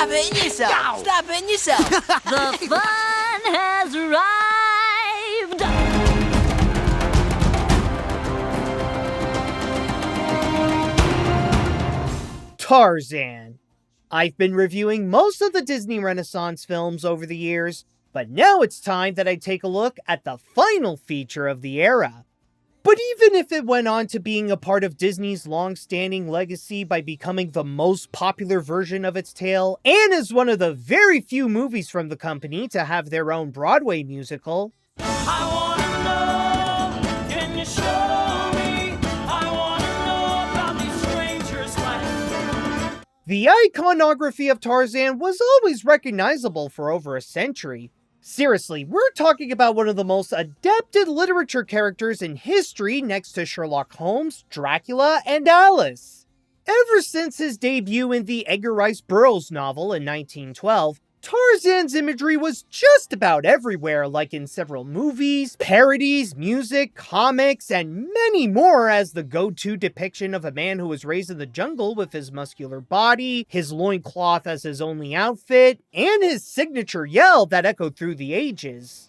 Stop hitting yourself! Stop hitting yourself! The fun has arrived! Tarzan. I've been reviewing most of the Disney Renaissance films over the years, but now it's time that I take a look at the final feature of the era. But even if it went on to being a part of Disney's long-standing legacy by becoming the most popular version of its tale, and is one of the very few movies from the company to have their own Broadway musical, I wanna know, can you show me? I wanna know about these strangers' life. the iconography of Tarzan was always recognizable for over a century. Seriously, we're talking about one of the most adapted literature characters in history next to Sherlock Holmes, Dracula, and Alice. Ever since his debut in the Edgar Rice Burroughs novel in 1912, Tarzan's imagery was just about everywhere, like in several movies, parodies, music, comics, and many more as the go-to depiction of a man who was raised in the jungle with his muscular body, his loincloth as his only outfit, and his signature yell that echoed through the ages.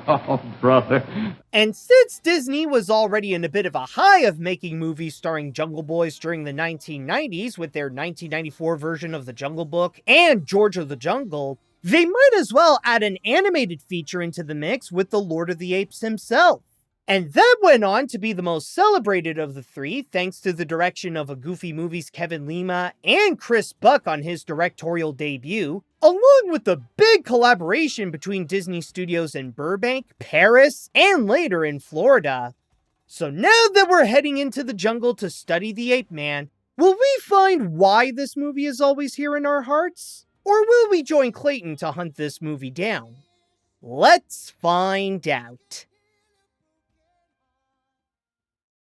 Oh, brother. And since Disney was already in a bit of a high of making movies starring Jungle Boys during the 1990s with their 1994 version of The Jungle Book and George of the Jungle, they might as well add an animated feature into the mix with the Lord of the Apes himself. And that went on to be the most celebrated of the three thanks to the direction of a Goofy Movie's Kevin Lima and Chris Buck on his directorial debut, along with the big collaboration between Disney Studios in Burbank, Paris, and later in Florida. So now that we're heading into the jungle to study the ape man, will we find why this movie is always here in our hearts? Or will we join Clayton to hunt this movie down? Let's find out.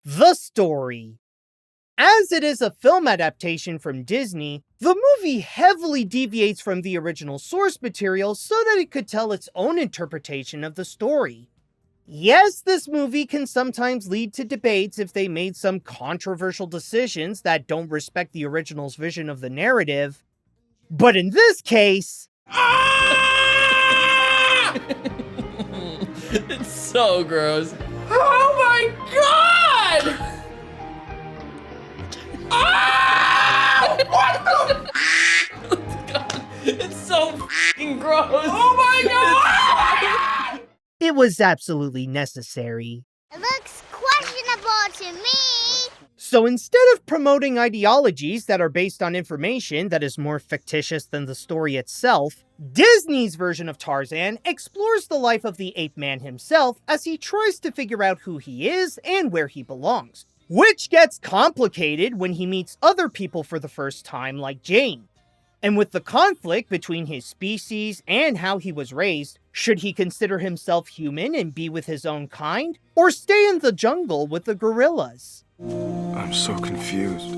The story. As it is a film adaptation from Disney, the movie heavily deviates from the original source material so that it could tell its own interpretation of the story. Yes, this movie can sometimes lead to debates if they made some controversial decisions that don't respect the original's vision of the narrative, but in this case... It's so gross. Oh my god! Ah! What the God, it's so f***ing gross. Oh my god! It was absolutely necessary. It looks questionable to me. So instead of promoting ideologies that are based on information that is more fictitious than the story itself, Disney's version of Tarzan explores the life of the ape man himself as he tries to figure out who he is and where he belongs, which gets complicated when he meets other people for the first time like Jane. And with the conflict between his species and how he was raised, should he consider himself human and be with his own kind, or stay in the jungle with the gorillas? I'm so confused.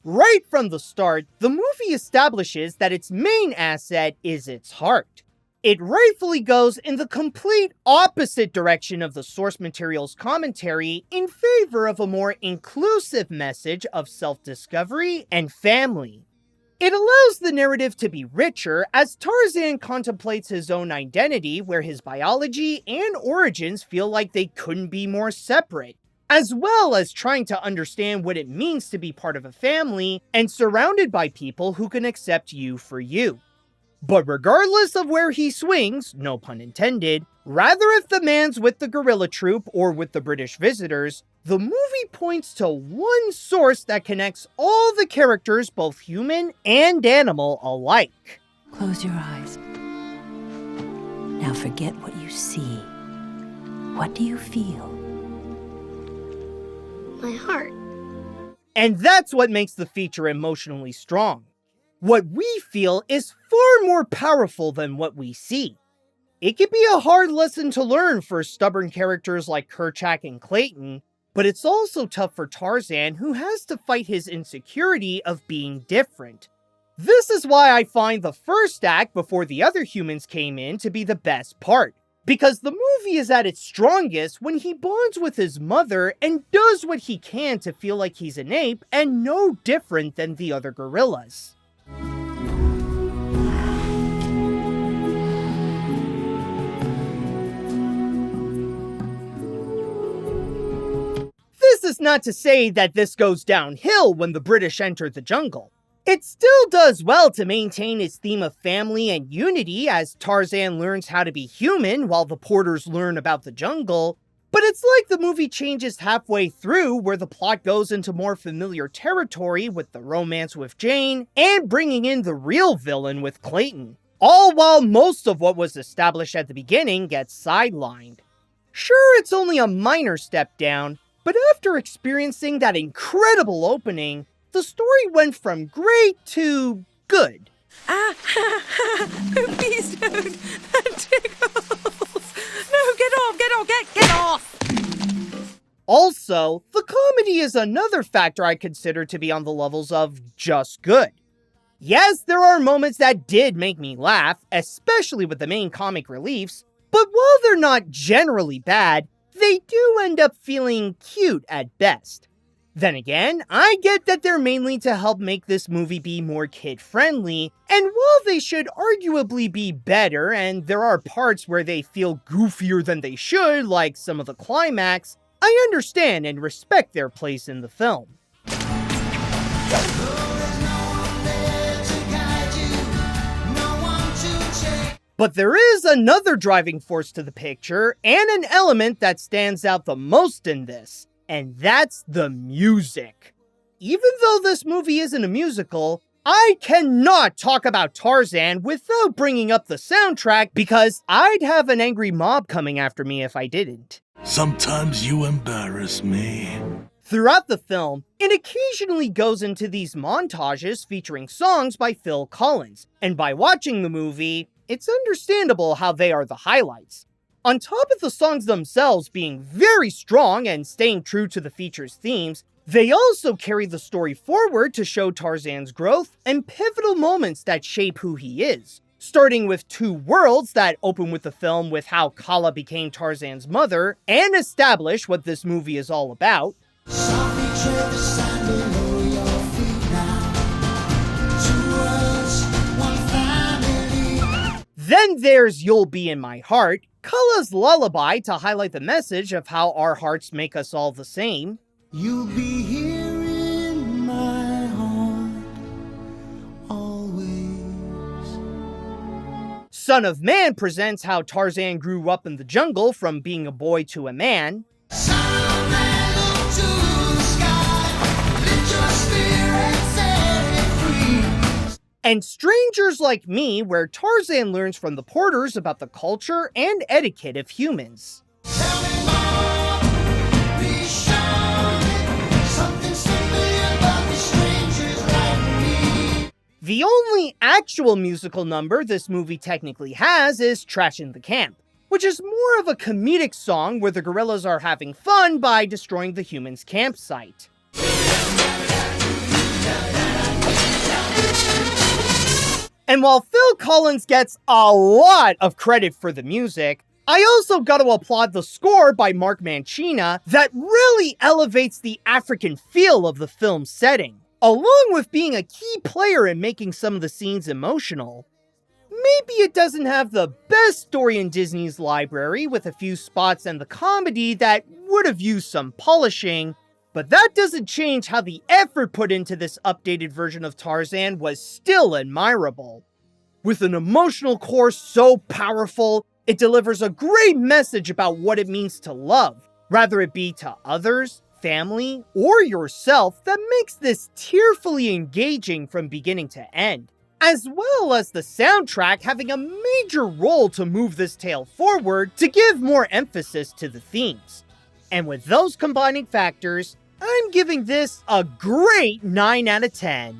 Right from the start, the movie establishes that its main asset is its heart. It rightfully goes in the complete opposite direction of the source material's commentary in favor of a more inclusive message of self-discovery and family. It allows the narrative to be richer as Tarzan contemplates his own identity where his biology and origins feel like they couldn't be more separate, as well as trying to understand what it means to be part of a family and surrounded by people who can accept you for you. But regardless of where he swings, no pun intended, rather if the man's with the gorilla troop or with the British visitors, the movie points to one source that connects all the characters, both human and animal, alike. Close your eyes. Now forget what you see. What do you feel? My heart. And that's what makes the feature emotionally strong. What we feel is far more powerful than what we see. It can be a hard lesson to learn for stubborn characters like Kerchak and Clayton, but it's also tough for Tarzan, who has to fight his insecurity of being different. This is why I find the first act before the other humans came in to be the best part, because the movie is at its strongest when he bonds with his mother and does what he can to feel like he's an ape and no different than the other gorillas. This is not to say that this goes downhill when the British enter the jungle. It still does well to maintain its theme of family and unity as Tarzan learns how to be human while the porters learn about the jungle, but it's like the movie changes halfway through where the plot goes into more familiar territory with the romance with Jane and bringing in the real villain with Clayton, all while most of what was established at the beginning gets sidelined. Sure, it's only a minor step down, but after experiencing that incredible opening, the story went from great to good. Please don't. That tickles. No, get off. Also, the comedy is another factor I consider to be on the levels of just good. Yes, there are moments that did make me laugh, especially with the main comic reliefs, but while they're not generally bad, they do end up feeling cute at best. Then again, I get that they're mainly to help make this movie be more kid-friendly, and while they should arguably be better, and there are parts where they feel goofier than they should, like some of the climax, I understand and respect their place in the film. But there is another driving force to the picture, and an element that stands out the most in this, and that's the music. Even though this movie isn't a musical, I cannot talk about Tarzan without bringing up the soundtrack because I'd have an angry mob coming after me if I didn't. Sometimes you embarrass me. Throughout the film, it occasionally goes into these montages featuring songs by Phil Collins, and by watching the movie, it's understandable how they are the highlights. On top of the songs themselves being very strong and staying true to the feature's themes, they also carry the story forward to show Tarzan's growth and pivotal moments that shape who he is. Starting with two worlds that open with the film with how Kala became Tarzan's mother, and establish what this movie is all about. Then there's You'll Be in My Heart, Kala's lullaby to highlight the message of how our hearts make us all the same. You'll be here in my heart always. Son of Man presents how Tarzan grew up in the jungle from being a boy to a man. Son of man, look to the sky, lift your spirits and be free. And Strangers Like Me, where Tarzan learns from the porters about the culture and etiquette of humans. Tell me more, be sure, something's familiar about these strangers like me. The only actual musical number this movie technically has is Trash in the Camp, which is more of a comedic song where the gorillas are having fun by destroying the humans' campsite. And while Phil Collins gets a lot of credit for the music, I also gotta applaud the score by Mark Mancina that really elevates the African feel of the film's setting, along with being a key player in making some of the scenes emotional. Maybe it doesn't have the best story in Disney's library, with a few spots and the comedy that would have used some polishing, but that doesn't change how the effort put into this updated version of Tarzan was still admirable. With an emotional core so powerful, it delivers a great message about what it means to love, whether it be to others, family, or yourself, that makes this tearfully engaging from beginning to end, as well as the soundtrack having a major role to move this tale forward to give more emphasis to the themes. And with those combining factors, I'm giving this a great 9 out of 10.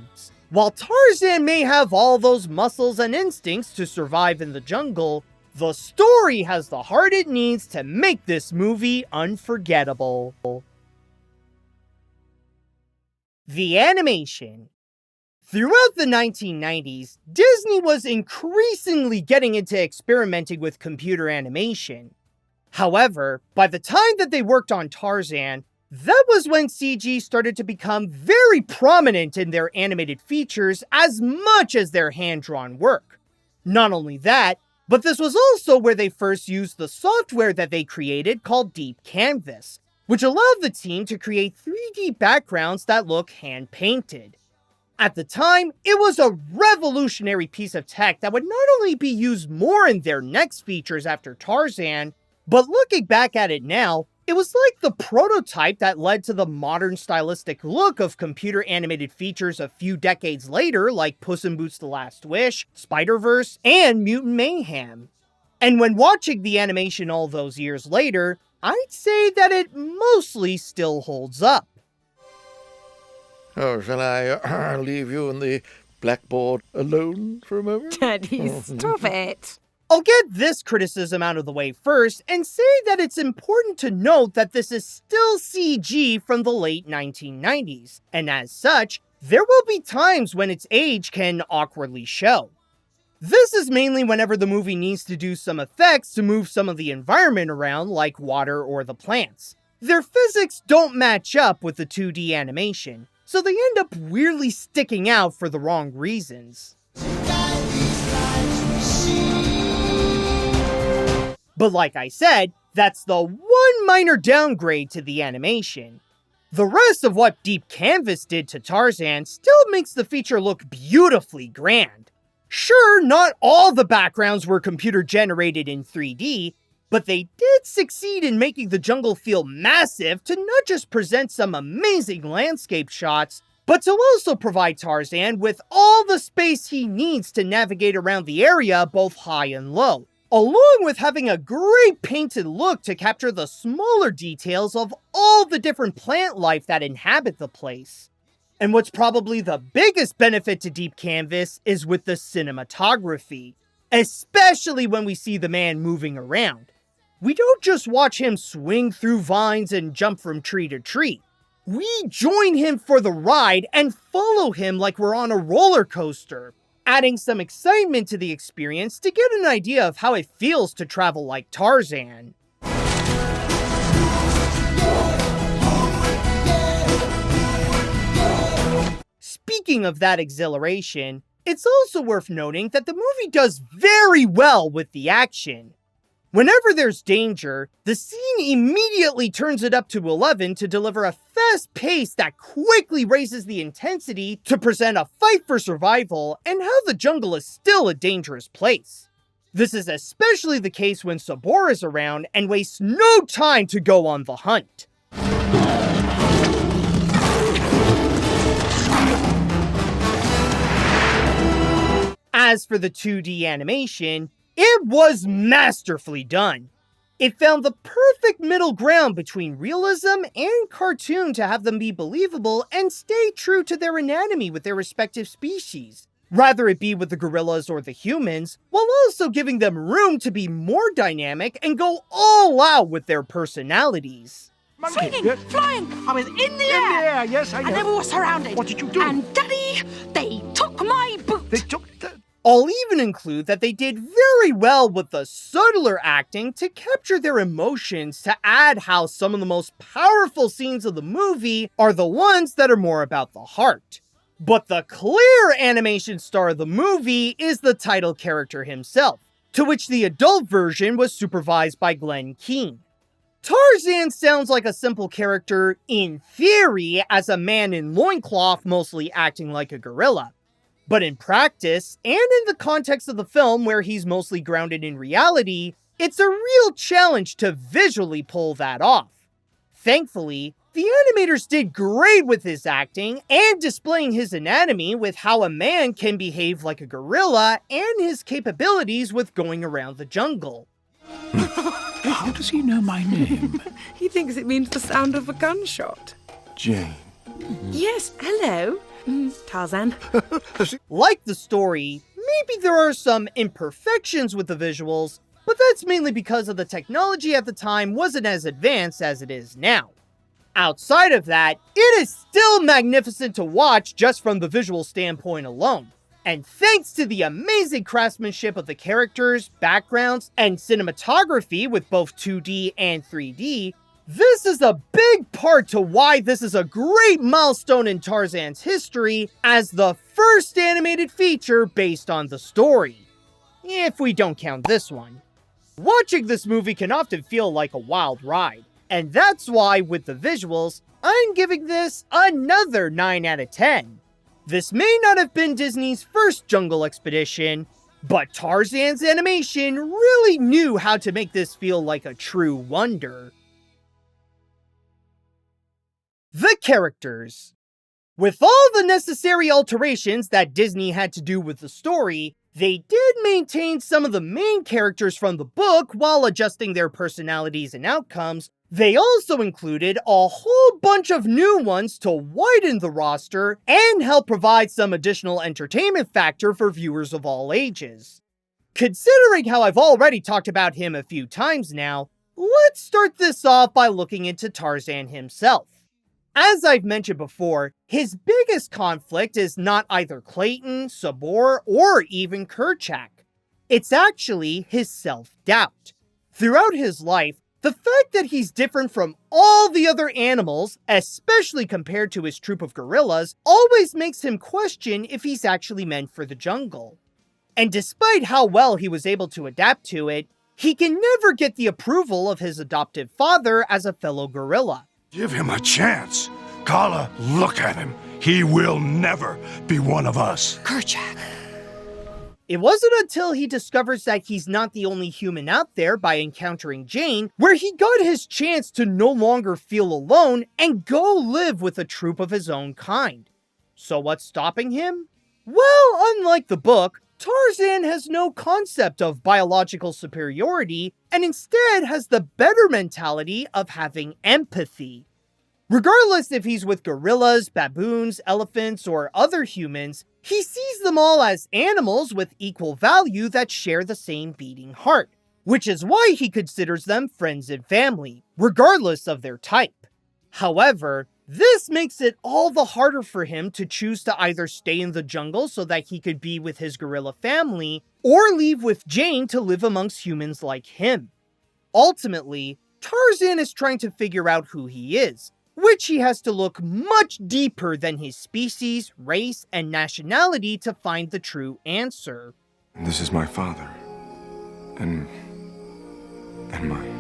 While Tarzan may have all those muscles and instincts to survive in the jungle, the story has the heart it needs to make this movie unforgettable. The animation. Throughout the 1990s, Disney was increasingly getting into experimenting with computer animation. However, by the time that they worked on Tarzan, that was when CG started to become very prominent in their animated features as much as their hand-drawn work. Not only that, but this was also where they first used the software that they created called Deep Canvas, which allowed the team to create 3D backgrounds that look hand-painted. At the time, it was a revolutionary piece of tech that would not only be used more in their next features after Tarzan, but looking back at it now, it was like the prototype that led to the modern stylistic look of computer animated features a few decades later, like Puss in Boots: The Last Wish, Spider-Verse, and Mutant Mayhem. And when watching the animation all those years later, I'd say that it mostly still holds up. Oh, shall I leave you and the blackboard alone for a moment? Daddy, stop it. I'll get this criticism out of the way first and say that it's important to note that this is still CG from the late 1990s, and as such, there will be times when its age can awkwardly show. This is mainly whenever the movie needs to do some effects to move some of the environment around, like water or the plants. Their physics don't match up with the 2D animation, so they end up weirdly sticking out for the wrong reasons. But like I said, that's the one minor downgrade to the animation. The rest of what Deep Canvas did to Tarzan still makes the feature look beautifully grand. Sure, not all the backgrounds were computer generated in 3D, but they did succeed in making the jungle feel massive to not just present some amazing landscape shots, but to also provide Tarzan with all the space he needs to navigate around the area both high and low, along with having a great painted look to capture the smaller details of all the different plant life that inhabit the place. And what's probably the biggest benefit to Deep Canvas is with the cinematography, especially when we see the man moving around. We don't just watch him swing through vines and jump from tree to tree. We join him for the ride and follow him like we're on a roller coaster, adding some excitement to the experience to get an idea of how it feels to travel like Tarzan. Speaking of that exhilaration, it's also worth noting that the movie does very well with the action. Whenever there's danger, the scene immediately turns it up to 11 to deliver a fast pace that quickly raises the intensity to present a fight for survival and how the jungle is still a dangerous place. This is especially the case when Sabor is around and wastes no time to go on the hunt. As for the 2D animation, it was masterfully done. It found the perfect middle ground between realism and cartoon to have them be believable and stay true to their anatomy with their respective species, rather it be with the gorillas or the humans, while also giving them room to be more dynamic and go all out with their personalities. Swinging, flying, I was in the air. Yes, I know. And then we were surrounded. What did you do? And Daddy, they took my boot. They took I'll even include that they did very well with the subtler acting to capture their emotions to add how some of the most powerful scenes of the movie are the ones that are more about the heart. But the clear animation star of the movie is the title character himself, to which the adult version was supervised by Glenn Keane. Tarzan sounds like a simple character in theory as a man in loincloth mostly acting like a gorilla. But in practice, and in the context of the film where he's mostly grounded in reality, it's a real challenge to visually pull that off. Thankfully, the animators did great with his acting and displaying his anatomy with how a man can behave like a gorilla and his capabilities with going around the jungle. How does he know my name? He thinks it means the sound of a gunshot. Jane. Yes, hello. Tarzan. Like the story, maybe there are some imperfections with the visuals, but that's mainly because of the technology at the time wasn't as advanced as it is now. Outside of that, it is still magnificent to watch just from the visual standpoint alone. And thanks to the amazing craftsmanship of the characters, backgrounds, and cinematography with both 2D and 3D, this is a big part to why this is a great milestone in Tarzan's history as the first animated feature based on the story. If we don't count this one. Watching this movie can often feel like a wild ride, and that's why with the visuals, I'm giving this another 9 out of 10. This may not have been Disney's first jungle expedition, but Tarzan's animation really knew how to make this feel like a true wonder. The characters. With all the necessary alterations that Disney had to do with the story, they did maintain some of the main characters from the book while adjusting their personalities and outcomes. They also included a whole bunch of new ones to widen the roster and help provide some additional entertainment factor for viewers of all ages. Considering how I've already talked about him a few times now, let's start this off by looking into Tarzan himself. As I've mentioned before, his biggest conflict is not either Clayton, Sabor, or even Kerchak. It's actually his self-doubt. Throughout his life, the fact that he's different from all the other animals, especially compared to his troop of gorillas, always makes him question if he's actually meant for the jungle. And despite how well he was able to adapt to it, he can never get the approval of his adoptive father as a fellow gorilla. Give him a chance. Kala, look at him. He will never be one of us. Kerchak. It wasn't until he discovers that he's not the only human out there by encountering Jane, where he got his chance to no longer feel alone and go live with a troop of his own kind. So what's stopping him? Well, unlike the book, Tarzan has no concept of biological superiority and instead has the better mentality of having empathy. Regardless if he's with gorillas, baboons, elephants, or other humans, he sees them all as animals with equal value that share the same beating heart, which is why he considers them friends and family, regardless of their type. However, this makes it all the harder for him to choose to either stay in the jungle so that he could be with his gorilla family, or leave with Jane to live amongst humans like him. Ultimately, Tarzan is trying to figure out who he is, which he has to look much deeper than his species, race, and nationality to find the true answer. This is my father. And mine.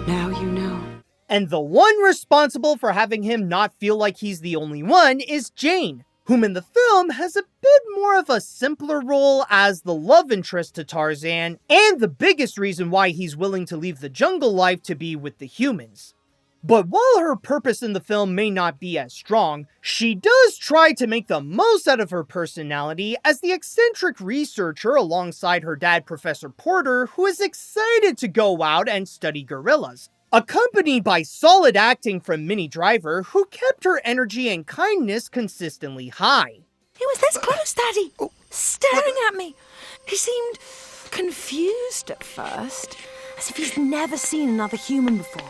Now you know. And the one responsible for having him not feel like he's the only one is Jane, whom in the film has a bit more of a simpler role as the love interest to Tarzan, and the biggest reason why he's willing to leave the jungle life to be with the humans. But while her purpose in the film may not be as strong, she does try to make the most out of her personality as the eccentric researcher alongside her dad, Professor Porter, who is excited to go out and study gorillas, accompanied by solid acting from Minnie Driver, who kept her energy and kindness consistently high. He was this close, Daddy, staring at me. He seemed confused at first, as if he's never seen another human before.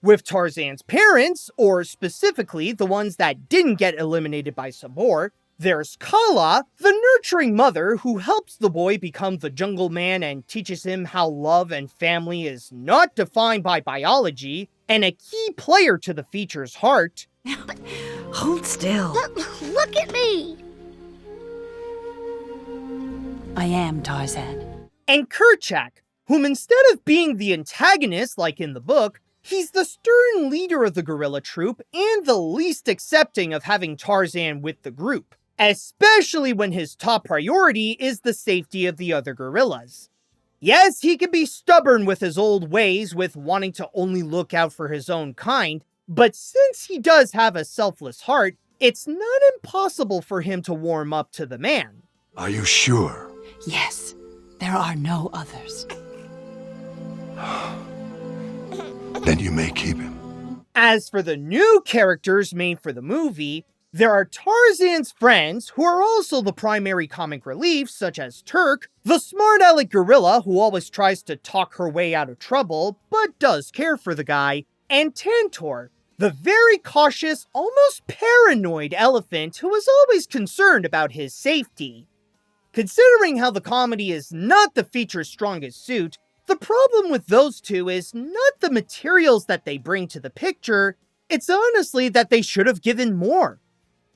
With Tarzan's parents, or specifically the ones that didn't get eliminated by Sabor, there's Kala, the nurturing mother who helps the boy become the jungle man and teaches him how love and family is not defined by biology, and a key player to the feature's heart. Hold still. Look at me! I am Tarzan. And Kerchak, whom instead of being the antagonist like in the book, he's the stern leader of the gorilla troop and the least accepting of having Tarzan with the group, especially when his top priority is the safety of the other gorillas. Yes, he can be stubborn with his old ways with wanting to only look out for his own kind, but since he does have a selfless heart, it's not impossible for him to warm up to the man. Are you sure? Yes, there are no others. Then you may keep him. As for the new characters made for the movie, there are Tarzan's friends, who are also the primary comic relief, such as Turk, the smart-aleck gorilla who always tries to talk her way out of trouble, but does care for the guy, and Tantor, the very cautious, almost paranoid elephant who is always concerned about his safety. Considering how the comedy is not the feature's strongest suit, the problem with those two is not the materials that they bring to the picture, it's honestly that they should have given more.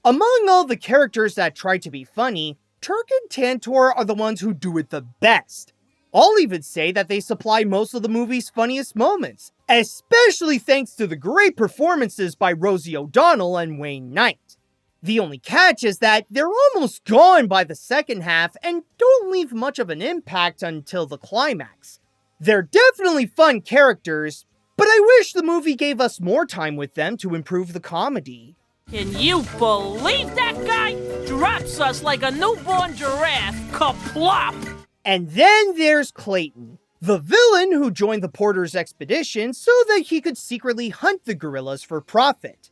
Among all the characters that try to be funny, Turk and Tantor are the ones who do it the best. I'll even say that they supply most of the movie's funniest moments, especially thanks to the great performances by Rosie O'Donnell and Wayne Knight. The only catch is that they're almost gone by the second half and don't leave much of an impact until the climax. They're definitely fun characters, but I wish the movie gave us more time with them to improve the comedy. Can you believe that guy? Drops us like a newborn giraffe. Kaplop! And then there's Clayton, the villain who joined the Porter's expedition so that he could secretly hunt the gorillas for profit.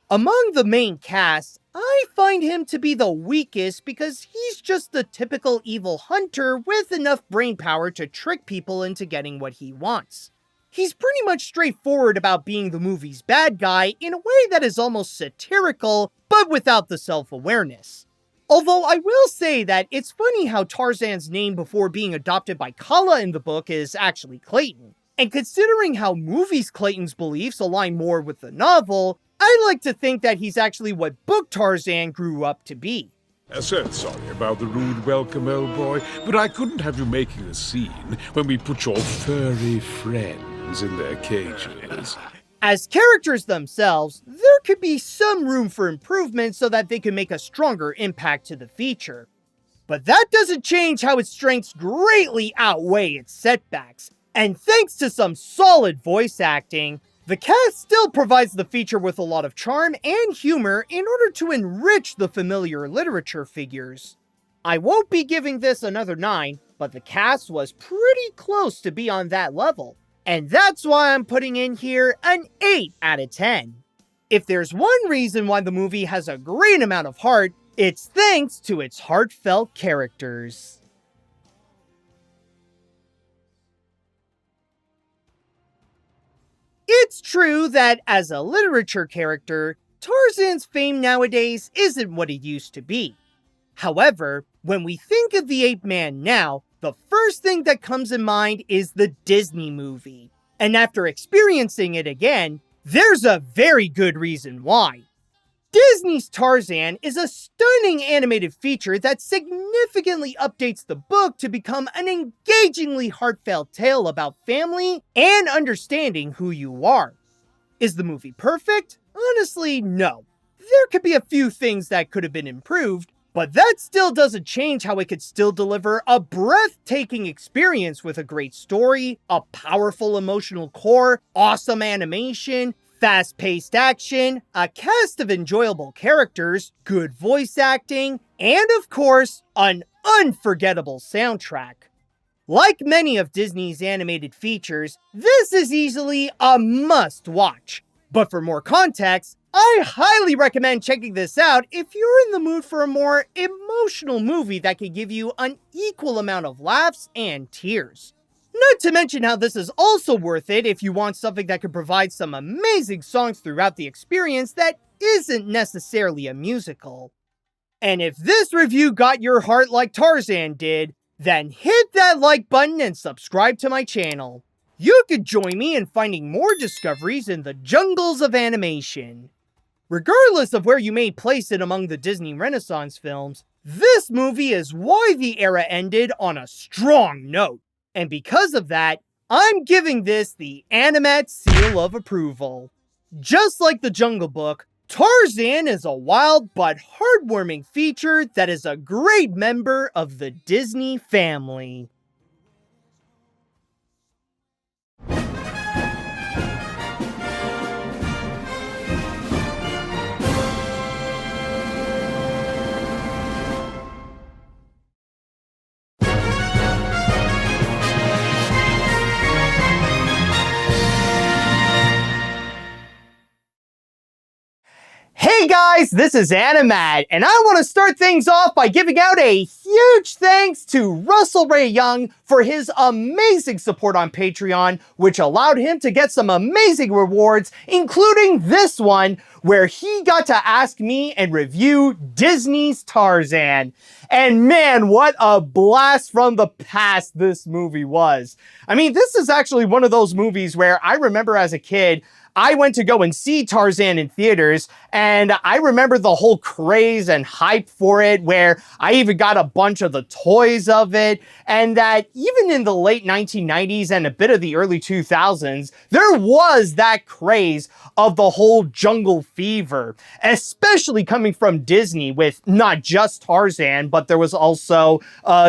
Among the main cast, I find him to be the weakest because he's just the typical evil hunter with enough brainpower to trick people into getting what he wants. He's pretty much straightforward about being the movie's bad guy in a way that is almost satirical, but without the self-awareness. Although I will say that it's funny how Tarzan's name before being adopted by Kala in the book is actually Clayton. And considering how movies Clayton's beliefs align more with the novel, I like to think that he's actually what book Tarzan grew up to be. So sorry about the rude welcome, old boy, but I couldn't have you making a scene when we put your furry friends in their cages. As characters themselves, there could be some room for improvement so that they can make a stronger impact to the feature. But that doesn't change how its strengths greatly outweigh its setbacks. And thanks to some solid voice acting, the cast still provides the feature with a lot of charm and humor in order to enrich the familiar literature figures. I won't be giving this another 9, but the cast was pretty close to be on that level. And that's why I'm putting in here an 8 out of 10. If there's one reason why the movie has a great amount of heart, it's thanks to its heartfelt characters. It's true that as a literature character, Tarzan's fame nowadays isn't what it used to be. However, when we think of the ape man now, the first thing that comes in mind is the Disney movie. And after experiencing it again, there's a very good reason why. Disney's Tarzan is a stunning animated feature that significantly updates the book to become an engagingly heartfelt tale about family and understanding who you are. Is the movie perfect? Honestly, no. There could be a few things that could have been improved, but that still doesn't change how it could still deliver a breathtaking experience with a great story, a powerful emotional core, awesome animation, fast-paced action, a cast of enjoyable characters, good voice acting, and of course, an unforgettable soundtrack. Like many of Disney's animated features, this is easily a must-watch. But for more context, I highly recommend checking this out if you're in the mood for a more emotional movie that can give you an equal amount of laughs and tears. Not to mention how this is also worth it if you want something that could provide some amazing songs throughout the experience that isn't necessarily a musical. And if this review got your heart like Tarzan did, then hit that like button and subscribe to my channel. You could join me in finding more discoveries in the jungles of animation. Regardless of where you may place it among the Disney Renaissance films, this movie is why the era ended on a strong note. And because of that, I'm giving this the Animat seal of approval. Just like the Jungle Book, Tarzan is a wild but heartwarming feature that is a great member of the Disney family. Hey guys, this is Animat, and I want to start things off by giving out a huge thanks to Russell Ray Young for his amazing support on Patreon, which allowed him to get some amazing rewards, including this one, where he got to ask me and review Disney's Tarzan. And man, what a blast from the past this movie was. I mean, this is actually one of those movies where I remember as a kid, I went to go and see Tarzan in theaters, and I remember the whole craze and hype for it, where I even got a bunch of the toys of it, and that even in the late 1990s and a bit of the early 2000s, there was that craze of the whole jungle fever, especially coming from Disney with not just Tarzan, but there was also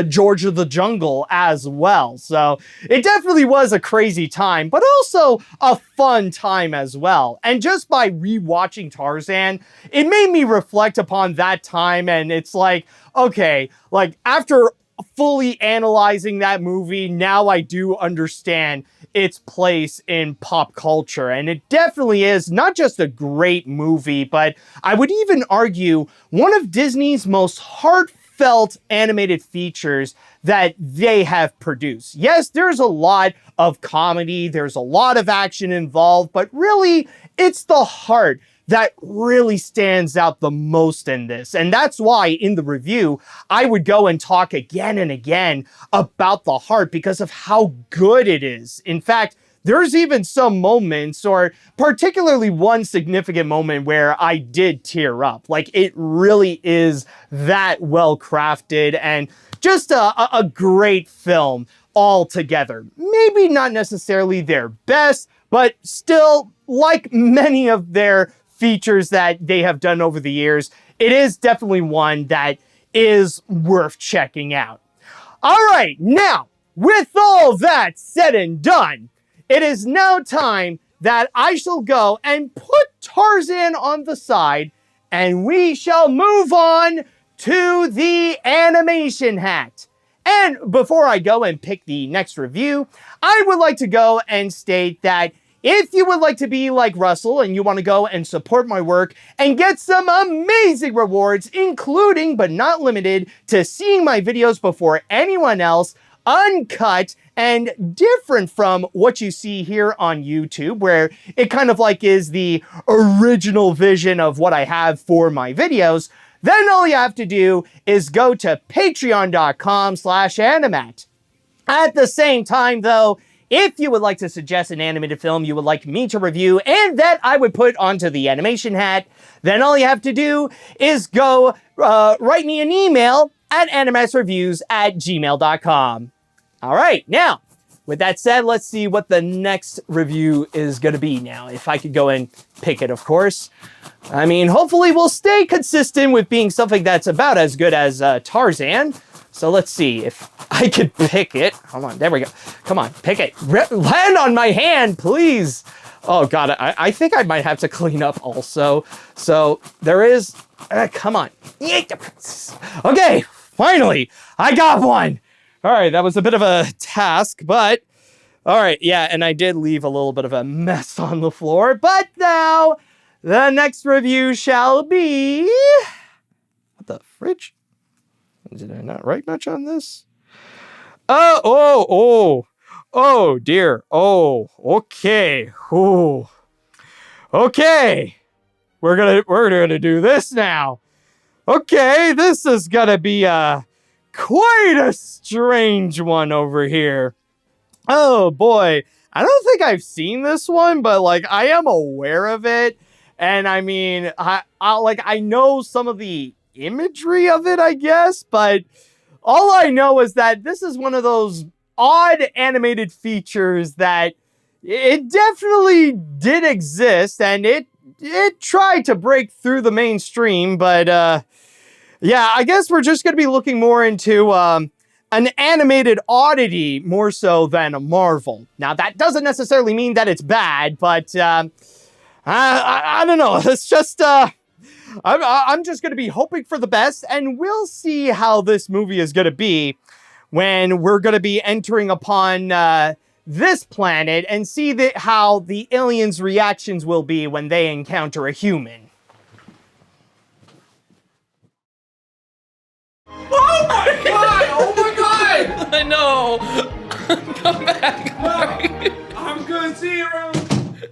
George of the Jungle as well. So it definitely was a crazy time, but also a fun time as well. And just by rewatching Tarzan, it made me reflect upon that time, and it's like, okay, like after fully analyzing that movie, now I do understand its place in pop culture. And it definitely is not just a great movie, but I would even argue one of Disney's most heartfelt animated features that they have produced. Yes, there's a lot of comedy, there's a lot of action involved, but really, it's the heart that really stands out the most in this. And that's why in the review, I would go and talk again and again about the heart because of how good it is. In fact, there's even some moments, or particularly one significant moment, where I did tear up. Like, it really is that well crafted and just a great film altogether. Maybe not necessarily their best, but still, like many of their features that they have done over the years, it is definitely one that is worth checking out. All right, now, with all that said and done, it is now time that I shall go and put Tarzan on the side, and we shall move on to the animation hat. And before I go and pick the next review, I would like to go and state that if you would like to be like Russell and you want to go and support my work and get some amazing rewards, including but not limited to seeing my videos before anyone else, uncut and different from what you see here on YouTube, where it kind of like is the original vision of what I have for my videos, then all you have to do is go to patreon.com/animat. At the same time, though, if you would like to suggest an animated film you would like me to review and that I would put onto the animation hat, then all you have to do is go write me an email at animatsreviews@gmail.com. All right, now, with that said, let's see what the next review is going to be now. If I could go and pick it, of course. I mean, hopefully we'll stay consistent with being something that's about as good as Tarzan. So let's see if I could pick it. Hold on, there we go. Come on, pick it. Land on my hand, please. Oh God, I think I might have to clean up also. So there is, come on. Okay, finally, I got one. All right, that was a bit of a task, but all right, yeah, and I did leave a little bit of a mess on the floor, but now the next review shall be, what the fridge? Did I not write much on this? Oh dear. Oh, okay. Ooh. Okay. We're gonna do this now. Okay, this is gonna be quite a strange one over here. Oh boy. I don't think I've seen this one, but like I am aware of it. And I mean, I know some of the imagery of it, I guess, but all I know is that this is one of those odd animated features that it definitely did exist, and it tried to break through the mainstream, but yeah, I guess we're just going to be looking more into an animated oddity more so than a marvel. Now, that doesn't necessarily mean that it's bad, but I don't know. It's just I'm just going to be hoping for the best, and we'll see how this movie is going to be when we're going to be entering upon this planet and see how the aliens' reactions will be when they encounter a human. Oh my god! Oh my god! I know. Come back. I'm good, Zero.